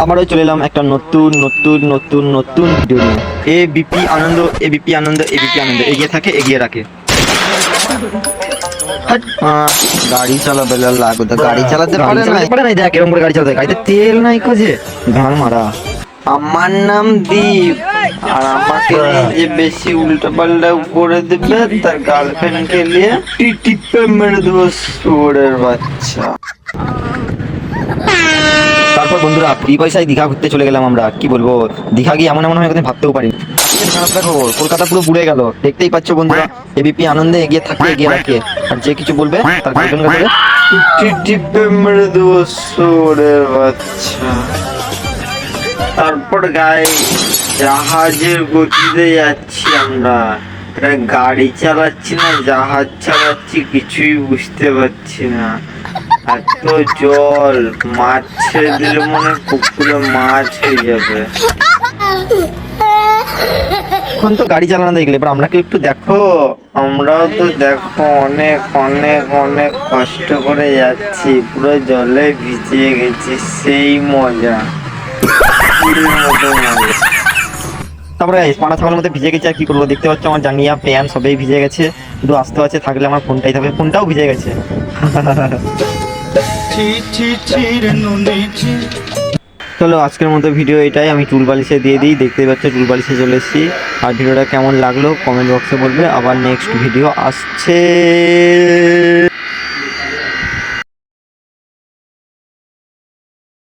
আবারও চলে এলাম একটা নতুন নতুন নতুন নতুন ভিডিও নিয়ে। এবিপি আনন্দ, এবিপি আনন্দ, এবিপি আনন্দ, এগিয়ে থাকে এগিয়ে রাখে। গাড়ি চালাবে লাগবে, গাড়ি চালাতে পারে না। দেখ এরকম করে গাড়ি চালাতে, গাড়িতে তেল নাই খোঁজে, ঘাড় মারা। আমার নাম দীপ, আর আমাকে যে বেশি উল্টো পাল্টা করে দেবে তার গার্লফ্রেন্ডকে নিয়ে টিপে মেরে দেবো শুয়োরের বাচ্চা। তারপর বন্ধুরা ফ্রি পয়সায় দীঘা ঘুরতে চলে গেলাম আমরা। কি বলবো, দীঘা গিয়ে এমন এমন হয় কথা ভাবতেও পারি। কলকাতা পুরো বুড়ে গেল, দেখতেই পাচ্ছ বন্ধুরা। এবিপি আনন্দে এগিয়ে থাকে এগিয়ে রাখে, আর যে কিছু বলবে তার গার্লফ্রেন্ডকে ধরে টিপে মেরে দেবো শুয়োরের বাচ্চা। তারপর গায়ে জাহাজের গতিতে যাচ্ছি আমরা। এটা গাড়ি চালাচ্ছি না জাহাজ চালাচ্ছি কিছুই বুঝতে পারছি না। এত জল, মাছ ছেড়ে দিলে মনে পুকুরে মাছ হয়ে যাবে। এখন তো গাড়ি চালানো দেখলে, এবার আমরা কি একটু দেখো, আমরাও তো দেখো অনেক অনেক অনেক কষ্ট করে যাচ্ছি, পুরো জলে ভিজে গেছি, সেই মজা। তারপরে পানা ছাগলের মধ্যে ভিজে গেছে, আর কি করবো, দেখতে পাচ্ছ আমার জাঙ্গিয়া প্যান্ট সবই ভিজে গেছে, শুধু আসতে আছে থাকলে আমার ফোনটাই থাকবে, ফোনটাও ভিজে গেছে। চলো আজকের মতো ভিডিও এটাই, আমি চুল বালিশে দিয়ে দিই, দেখতেই পাচ্ছ চুল বালিশে চলে এসেছি। আর ভিডিওটা কেমন লাগলো কমেন্ট বক্সে বলবে। আবার নেক্সট ভিডিও আসছে।